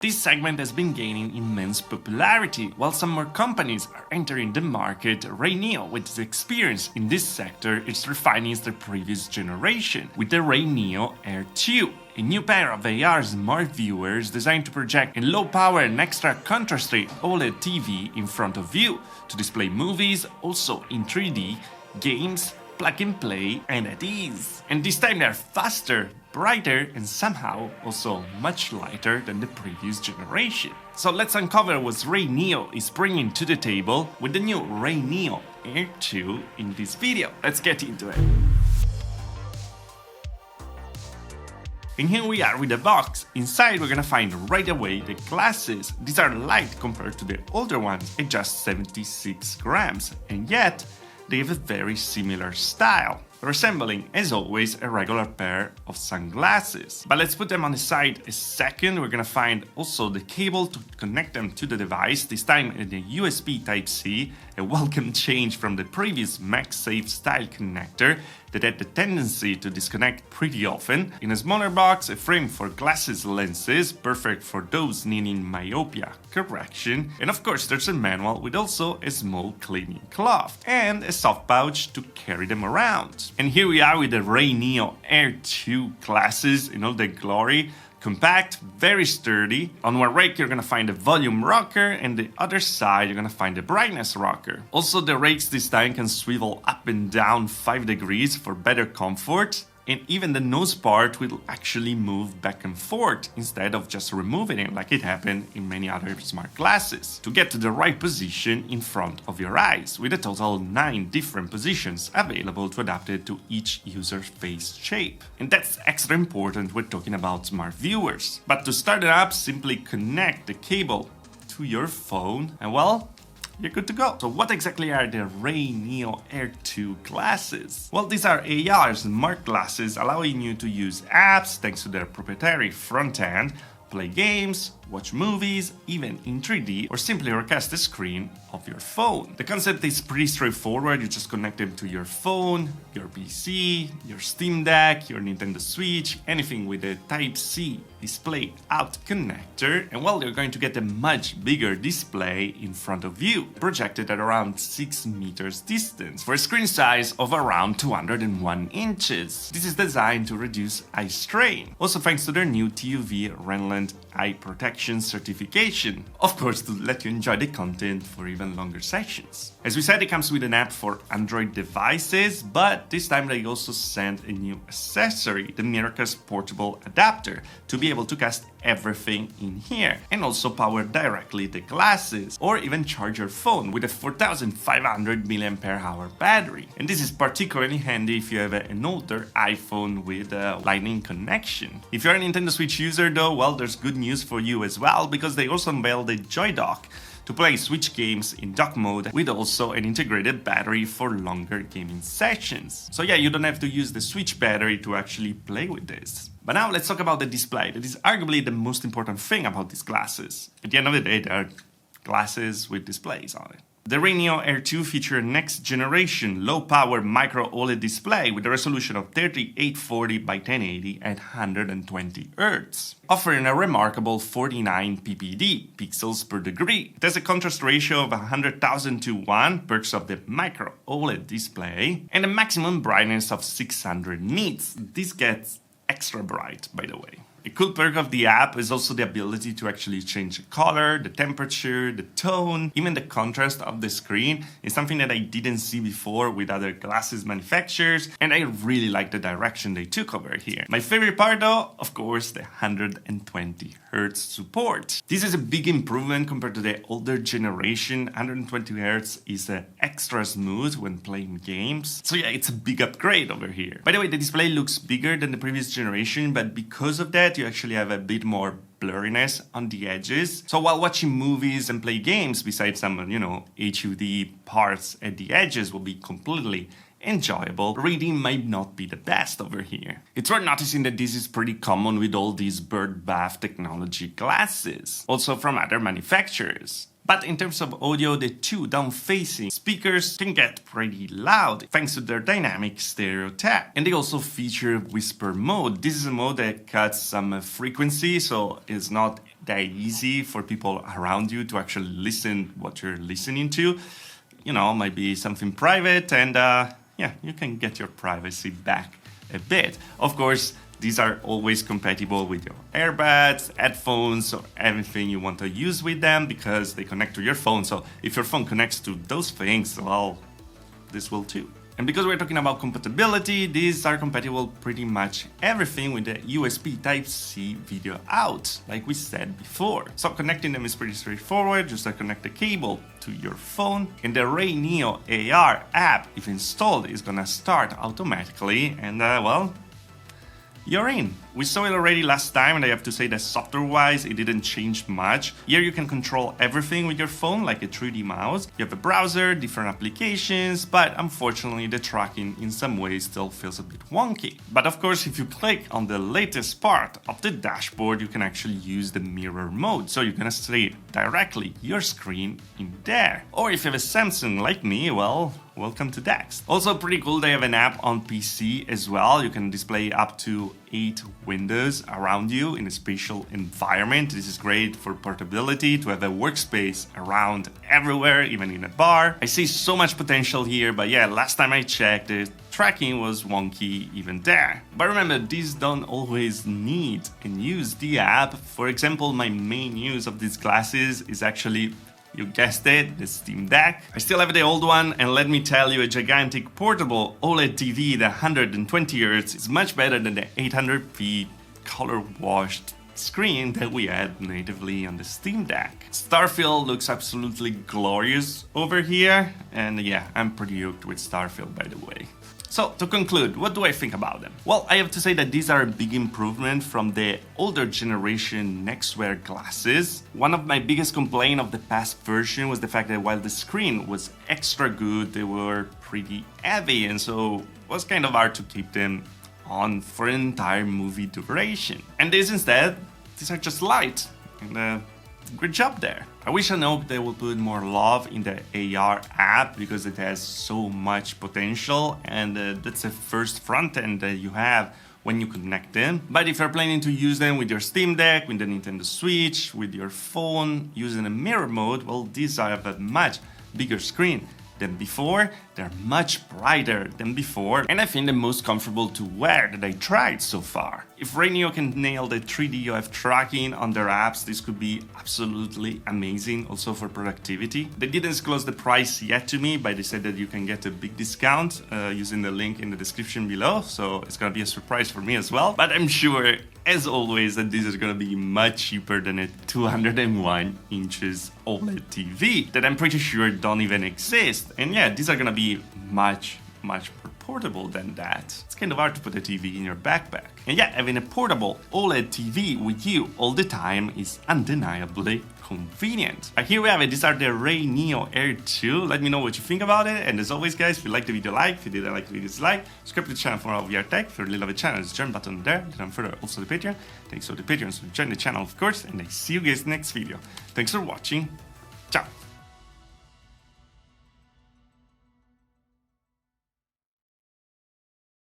This segment has been gaining immense popularity, while some more companies are entering the market. RayNeo, with its experience in this sector, is refining the previous generation with the RayNeo Air 2, a new pair of AR smart viewers designed to project a low power and extra contrast OLED TV in front of you to display movies, also in 3D, games, plug and play, and at ease. And this time they're faster, brighter, and somehow also much lighter than the previous generation. So let's uncover what RayNeo is bringing to the table with the new RayNeo Air 2 in this video. Let's get into it. And here we are with the box. Inside we're gonna find right away the glasses. These are light compared to the older ones at just 76 grams, and yet they have a very similar style, resembling, as always, a regular pair of sunglasses. But let's put them on the side a second. We're gonna find also the cable to connect them to the device, this time in the USB Type-C, a welcome change from the previous MagSafe style connector that had the tendency to disconnect pretty often. In a smaller box, a frame for glasses lenses, perfect for those needing myopia correction, and of course there's a manual with also a small cleaning cloth, and a soft pouch to carry them around. And here we are with the RayNeo Air 2 glasses in all their glory. Compact, very sturdy. On one rake you're gonna find a volume rocker, and the other side you're gonna find a brightness rocker. Also, the rakes this time can swivel up and down 5 degrees for better comfort, and even the nose part will actually move back and forth instead of just removing it like it happened in many other smart glasses, to get to the right position in front of your eyes, with a total 9 different positions available to adapt it to each user's face shape. And that's extra important when talking about smart viewers. But to start it up, simply connect the cable to your phone and well, you're good to go. So what exactly are the RayNeo Air 2 glasses? Well, these are AR smart glasses allowing you to use apps thanks to their proprietary front end, play games, watch movies, even in 3D, or simply recast the screen of your phone. The concept is pretty straightforward. You just connect them to your phone, your PC, your Steam Deck, your Nintendo Switch, anything with a Type-C display out connector, and well, you're going to get a much bigger display in front of you, projected at around 6 meters distance, for a screen size of around 201 inches. This is designed to reduce eye strain, also thanks to their new TUV Renland eye protection certification, of course to let you enjoy the content for even longer sessions. As we said, it comes with an app for Android devices, but this time they also sent a new accessory, the Miracle's portable adapter, to be able to cast everything in here, and also power directly the glasses, or even charge your phone with a 4500 mAh battery. And this is particularly handy if you have an older iPhone with a lightning connection. If you're a Nintendo Switch user though, well, there's good news for you as well, because they also unveiled the Joy Dock to play Switch games in dock mode, with also an integrated battery for longer gaming sessions. So yeah, you don't have to use the Switch battery to actually play with this. But now let's talk about the display. That is arguably the most important thing about these glasses. At the end of the day, they are glasses with displays on it. The RayNeo Air 2 feature a next generation low-power micro OLED display with a resolution of 3840 by 1080 at 120 Hz, offering a remarkable 49 ppd pixels per degree. It has a contrast ratio of 100,000 to 1, perks of the micro OLED display, and a maximum brightness of 600 nits. This gets extra bright, by the way. A cool perk of the app is also the ability to actually change the color, the temperature, the tone, even the contrast of the screen. Is something that I didn't see before with other glasses manufacturers, and I really like the direction they took over here. My favorite part though, of course, the 120 Hz support. This is a big improvement compared to the older generation. 120 Hz is extra smooth when playing games. So yeah, it's a big upgrade over here. By the way, the display looks bigger than the previous generation, but because of that, you actually have a bit more blurriness on the edges. So while watching movies and play games, besides some, HUD parts at the edges will be completely enjoyable, reading might not be the best over here. It's worth noticing that this is pretty common with all these bird bath technology glasses, also from other manufacturers. But in terms of audio, the two down-facing speakers can get pretty loud thanks to their dynamic stereo tech. And they also feature whisper mode. This is a mode that cuts some frequency, so it's not that easy for people around you to actually listen what you're listening to. You know, might be something private, and yeah, you can get your privacy back a bit. Of course, these are always compatible with your earbuds, headphones, or everything you want to use with them because they connect to your phone. So if your phone connects to those things, well, this will too. And because we're talking about compatibility, these are compatible pretty much everything with the USB Type-C video out, like we said before. So connecting them is pretty straightforward, just connect the cable to your phone, and the RayNeo Air app, if installed, is gonna start automatically, and well, you're in. We saw it already last time, and I have to say that software-wise, it didn't change much. Here you can control everything with your phone, like a 3D mouse. You have a browser, different applications, but unfortunately the tracking in some ways still feels a bit wonky. But of course, if you click on the latest part of the dashboard, you can actually use the mirror mode, so you're gonna see directly your screen in there. Or if you have a Samsung like me, well, welcome to Dex. Also pretty cool, they have an app on PC as well. You can display up to 8 windows around you in a spatial environment. This is great for portability, to have a workspace around everywhere, even in a bar. I see so much potential here, but yeah, last time I checked, the tracking was wonky even there. But remember, these don't always need and use the app. For example, my main use of these glasses is actually, you guessed it, the Steam Deck. I still have the old one, and let me tell you, a gigantic portable OLED TV, the 120Hz, is much better than the 800p color-washed screen that we had natively on the Steam Deck. Starfield looks absolutely glorious over here, and yeah, I'm pretty hooked with Starfield, by the way. So, to conclude, what do I think about them? Well, I have to say that these are a big improvement from the older generation Nextwear glasses. One of my biggest complaints of the past version was the fact that while the screen was extra good, they were pretty heavy, and so it was kind of hard to keep them on for an entire movie duration. And these instead, these are just light, and good job there. I wish and hope they will put more love in the AR app because it has so much potential, and that's the first front end that you have when you connect them. But if you're planning to use them with your Steam Deck, with the Nintendo Switch, with your phone, using a mirror mode, well, these have a much bigger screen than before, they're much brighter than before, and I think the most comfortable to wear that I tried so far. If RayNeo can nail the 3D UF tracking on their apps, this could be absolutely amazing, also for productivity. They didn't disclose the price yet to me, but they said that you can get a big discount using the link in the description below, so it's gonna be a surprise for me as well. But I'm sure, as always, that this is gonna be much cheaper than a 201 inches OLED TV that I'm pretty sure don't even exist. And yeah, these are gonna be much more portable than that. It's kind of hard to put a TV in your backpack. And yeah, having a portable OLED TV with you all the time is undeniably convenient. Here we have it, these are the RayNeo Air 2. Let me know what you think about it, and as always guys, if you liked the video, like, if you didn't like the video, dislike. Subscribe to the channel for more VR tech. If you really love the channel, there's a join button there. Then further, also the Patreon. Thanks to the Patreons for joining the channel, of course, and I see you guys next video. Thanks for watching. Ciao!